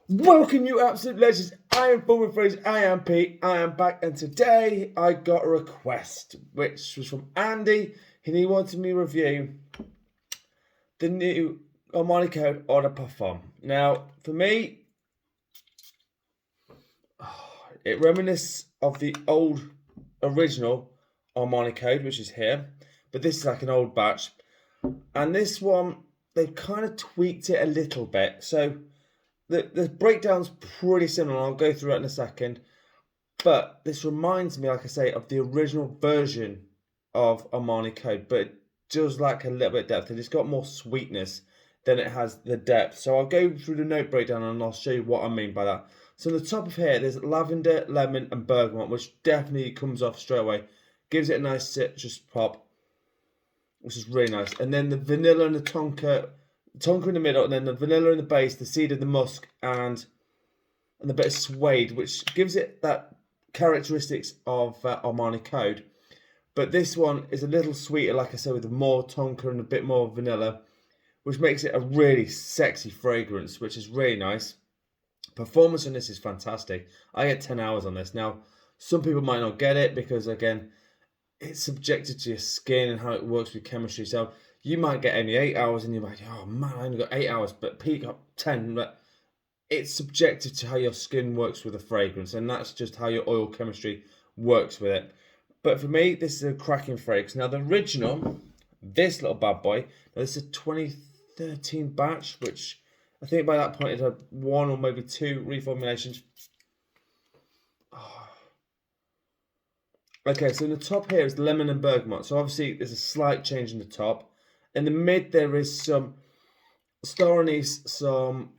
Welcome, you absolute legends. I am Former Phrase, I am Pete, I am back, and today I got a request, which was from Andy, and he wanted me to review the new Armani Code Eau de Parfum. Now, for me, it reminisces of the old original Armani Code, which is here, but this is like an old batch, and this one, they've kind of tweaked it a little bit, so the breakdown's pretty similar. I'll go through it in a second. But this reminds me, like I say, of the original version of Armani Code, but it does lack a little bit of depth. It's got more sweetness than it has the depth. So I'll go through the note breakdown and I'll show you what I mean by that. So on the top of here, there's lavender, lemon, and bergamot, which definitely comes off straight away. Gives it a nice citrus pop, which is really nice. And then the vanilla and the tonka in the middle, and then the vanilla in the base, the seed of the musk, and a bit of suede, which gives it that characteristics of Armani Code. But this one is a little sweeter, like I said, with more tonka and a bit more vanilla, which makes it a really sexy fragrance, which is really nice. Performance on this is fantastic. I get 10 hours on this. Now, some people might not get it because, again, it's subjected to your skin and how it works with chemistry. So you might get only 8 hours and you're like, oh man, I only got 8 hours, but Pete got 10. But it's subjective to how your skin works with a fragrance, and that's just how your oil chemistry works with it. But for me, this is a cracking fragrance. Now, the original, this little bad boy, now this is a 2013 batch, which I think by that point it had 1 or maybe 2 reformulations. Okay, so in the top here is lemon and bergamot. So obviously there's a slight change in the top. In the mid there is some star anise, some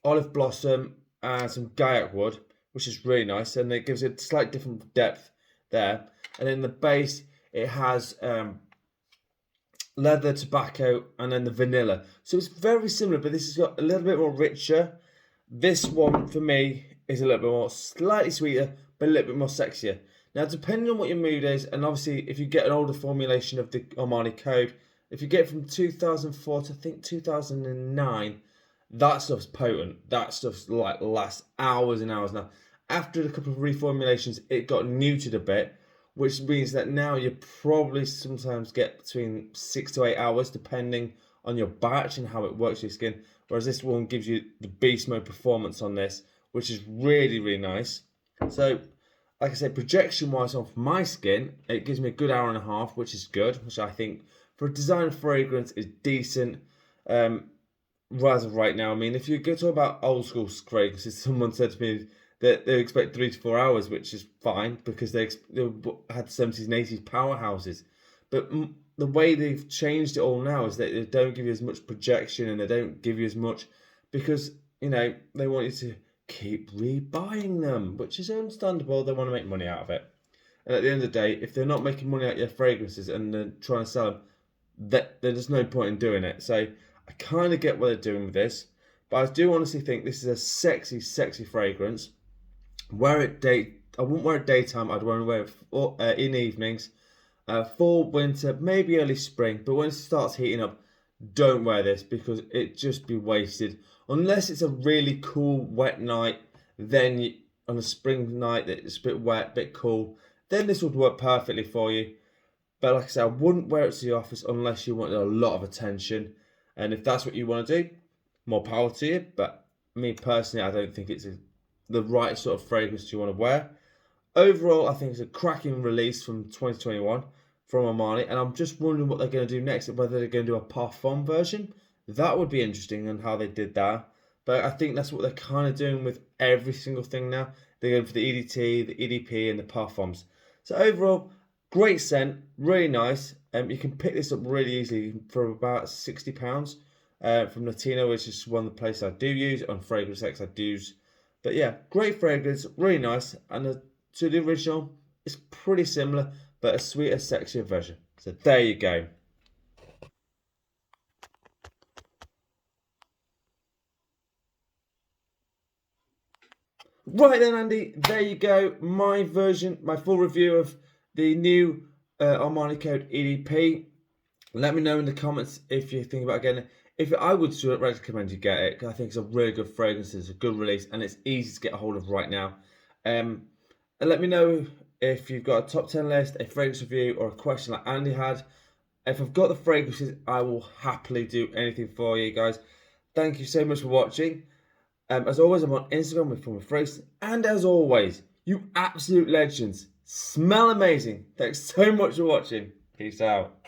olive blossom, and some gaiac wood, which is really nice, and it gives it a slight different depth there. And in the base it has leather, tobacco, and then the vanilla. So it's very similar, but this has got a little bit more richer. This one for me is a little bit more slightly sweeter, but a little bit more sexier. Now, depending on what your mood is, and obviously if you get an older formulation of the Armani Code, if you get from 2004 to I think 2009, that stuff's potent. That stuff's like lasts hours and hours. Now, after a couple of reformulations, it got neutered a bit, which means that now you probably sometimes get between 6 to 8 hours, depending on your batch and how it works with your skin. Whereas this one gives you the beast mode performance on this, which is really, really nice. So, like I said, projection-wise on my skin, it gives me a good hour and a half, which is good, which I think for a designer fragrance is decent. As of right now, I mean, if you go talk about old school fragrances, someone said to me that they expect 3 to 4 hours, which is fine because they had 70s and 80s powerhouses. But the way they've changed it all now is that they don't give you as much projection and they don't give you as much because, you know, they want you to keep rebuying them, which is understandable. They want to make money out of it. And at the end of the day, if they're not making money out of your fragrances and they're trying to sell them, then there's no point in doing it. So I kind of get what they're doing with this, but I do honestly think this is a sexy, sexy fragrance. I wouldn't wear it daytime. I'd want to wear it in evenings, fall, winter, maybe early spring. But when it starts heating up, don't wear this because it just be wasted. Unless it's a really cool, wet night, then on a spring night that it's a bit wet, a bit cool, then this would work perfectly for you. But like I said, I wouldn't wear it to the office unless you wanted a lot of attention. And if that's what you want to do, more power to you. But me personally, I don't think it's the right sort of fragrance you want to wear. Overall, I think it's a cracking release from 2021 from Armani. And I'm just wondering what they're going to do next. Whether they're going to do a parfum version. That would be interesting on how they did that. But I think that's what they're kind of doing with every single thing now. They're going for the EDT, the EDP, and the parfums. So overall, great scent, really nice. You can pick this up really easily for about £60 from Latino, which is one of the places I do use. On Fragrance X, I do use. But yeah, great fragrance, really nice. And to the original, it's pretty similar, but a sweeter, sexier version. So there you go. Right then, Andy, there you go. My version, my full review of the new Armani Code EDP. Let me know in the comments if you think about getting it. if I would recommend you get it, because I think it's a really good fragrance, it's a good release, and it's easy to get a hold of right now. And let me know if you've got a top 10 list, a fragrance review, or a question like Andy had. If I've got the fragrances, I will happily do anything for you guys. Thank you so much for watching. As always, I'm on Instagram with Form Fragrance. And as always, you absolute legends, smell amazing. Thanks so much for watching. Peace out.